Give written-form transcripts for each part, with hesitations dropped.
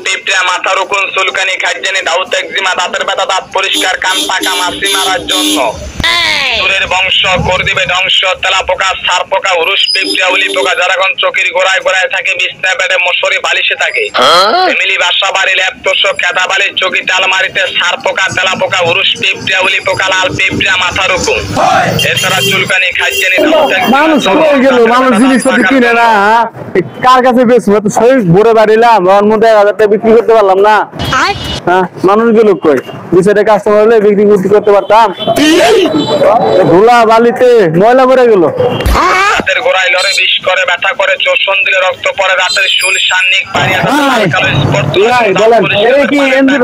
পিঁপড়া মাথা রুকুন চুলকানি খাদ্যানি দাউদ একজিমা দাঁতের ব্যথা দাঁত পরিষ্কার কান পাকা মাছি মারার জন্য চুলের বংশ করে দিবে ধ্বংস তেলা পোকা সার পোকা উরুস পিঁপড়া উলি পোকা যারা কোন চোখের গোড়ায় গোড়ায় থাকে বিছনা বেডে মশারি বালিশে থাকে ফ্যামিলি বাসা বাড়ি ল্যাপ তোষক খেতা বালি চৌকিতে আলমারিতে সার পোকা তেলা পোকা উরুস পিঁপড়া উলি পোকা লাল পিঁপড়া মাথা রুকুন এছাড়া চুলকানি খাদ্যানি দাউদ মানুষ হয়ে গেল মানুষ জিনিসপত্র কিনে না কার কাছে বেচবো তো শরীর ভরে বাড়িলাম ওর মধ্যে 1000 টাকা বিক্রি করতে পারলাম না হ্যাঁ মানুষ গুলো কই 200 টাকা কাস্টমার হলে বিক্রি করতে পারতাম ধুলা বালিতে ময়লা ভরে গেল রাতের গোড়ায় লড়ে বিষ করে ব্যথা করে চোষণ দিলে রক্ত পড়ে রাতের শুল সান্নিক পানিয়া কালো স্পট বলেন এই কি এমনি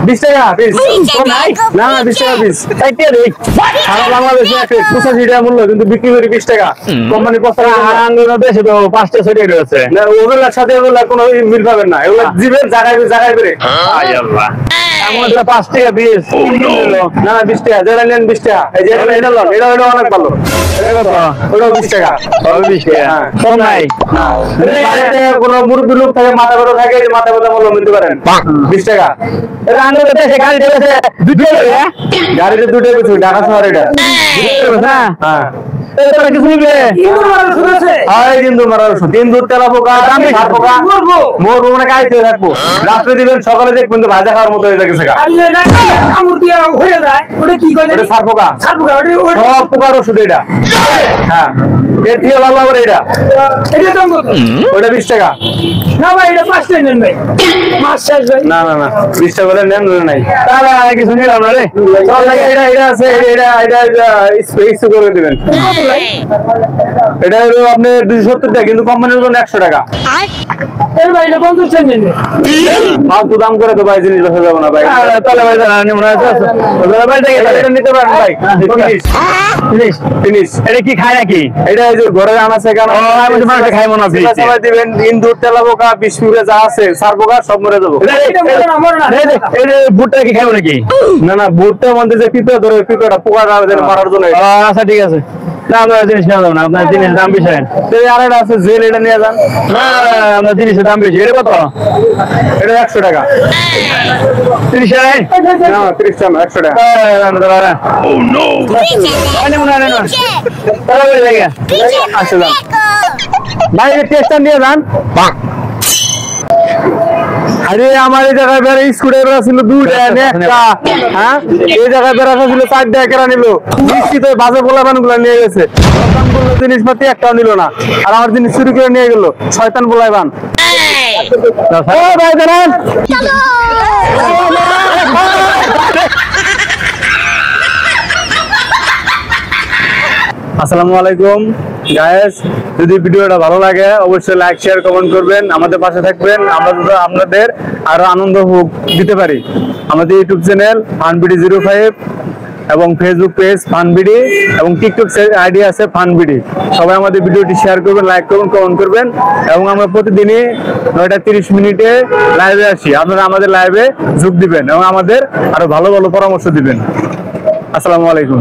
20 টাকা পিস না 20 টাকা পিস তাইতে রে সারা বাংলাদেশে 85 টাকা মূল্য কিন্তু বিক্রি করি 20 টাকা কোম্পানি পস্তা আঙ্গুরের দেশে তো 5টা 6 টাকা আছে না ওগুলোর সাথে ওগুলো কোনো মিল পাবেন না এগুলো জীবের জায়গায় বেরে আয় আল্লাহ আমাদের 5 টাকা পিস না 20 টাকা যারা নেন 20 টাকা এই যে এটা লন এটা অনেক ভালো ওটা 20 টাকা 20 টাকা কম নাই বাড়িতে কোনো মুরব্বি লোক থাকে মাথা ব্যথা থাকে মাথা ব্যথা মূল্য নিতে পারেন 20 টাকা এটা আঙ্গুরের দেশে গাড়িতে আছে দুটো গাড়িতে দুটো কিছু ঢাকা শহরে এটা হ্যাঁ এটা কিছু নিবে ইন্দুর মারার ওষুধ আছে হ্যাঁ ইন্দুর মারার ওষুধ ইন্দুর তেলা পোকা সার পোকা মরবো মানে গাইতে থাকবো রাত্রে দিবেন সকালে দেখবেন তো ভাজা খাওয়ার মতো হয়ে গেছে কামড় দিয়া হয়ে যায় ওটা কি করে এটা সার পোকা ওটা সব পোকার ওষুধ এটা হ্যাঁ এর দিয়ে ভালো হবে এটা দাম কত ওটা 20 টাকা না ভাই এটা 5 টাকা নেন ভাই মাস শেষ ভাই না 20 টাকা বলে নেন নাই তাহলে কিছু নিলাম না রে চল এটা আছে এটা স্প্রে করে দিবেন এটা হলো আপনি 270 টাকা কিন্তু কোম্পানির জন্য 100 টাকা এই ভাই এটা 50 টাকা নেন ফালতু দাম করে তো ভাই জিনিস বেচা যাবে না ভাই তাহলে ভাই জানি মনে আছে ভাই এটা নিতে পারেন ভাই ফিনিশ এটা কি খায় নাকি এটা এই যে ঘরে আনা আছে কেন আমি মানে খাই মনে আছে সবাই দিবেন ইন্দুর তেলা পোকা বিষ্ণুরে যা আছে সার পোকা সব মরে যাবে এই যে ভুট্টা কি খাইবো নাকি না ভুট্টা মধ্যে যে পিঁপড়া ধরে পিঁপড়াটা পোকাটা মারার জন্য আচ্ছা ঠিক আছে না আমরা জিনিস নেওয়া যাবো না আপনার জিনিসের দাম বেশি আর একটা আছে জেল এটা নিয়ে যান না আপনার জিনিসের দাম বেশি এটা কত এটা 100 টাকা 30 টাকা না 30 টাকা 100 টাকা ভাই টেস্টার নিয়ে যান আরে আমার এই জায়গায় বেড়া স্কুটার ছিল 2 টাকা একটা হ্যাঁ এই জায়গায় বেড়া ছিল 4 টাকা কেনা নিল নিশ্চিত বাজে পোলাপানগুলো নিয়ে গেছে শয়তানগুলো জিনিসপাতি একটাও নিল না আর আমার জিনিস চুরি করে নিয়ে গেল শয়তান পোলাপান ও ভাই দাঁড়ান আসসালামু আলাইকুম গাইস যদি ভিডিওটা ভালো লাগে অবশ্যই লাইক শেয়ার কমেন্ট করবেন আমাদের পাশে থাকবেন আমরা যদি আপনাদের আরো আনন্দ দিতে পারি আমাদের ইউটিউব চ্যানেল ফানবিডি 05 এবং ফেসবুক পেজ ফানবিডি এবং টিকটক আইডি আছে ফানবিডি সবাই আমাদের ভিডিওটি শেয়ার করবেন লাইক করবেন কমেন্ট করবেন এবং আমরা প্রতিদিনই 9:30 মিনিটে লাইভে আসি আপনারা আমাদের লাইভে যোগ দিবেন এবং আমাদের আরো ভালো ভালো পরামর্শ দিবেন আসসালামু আলাইকুম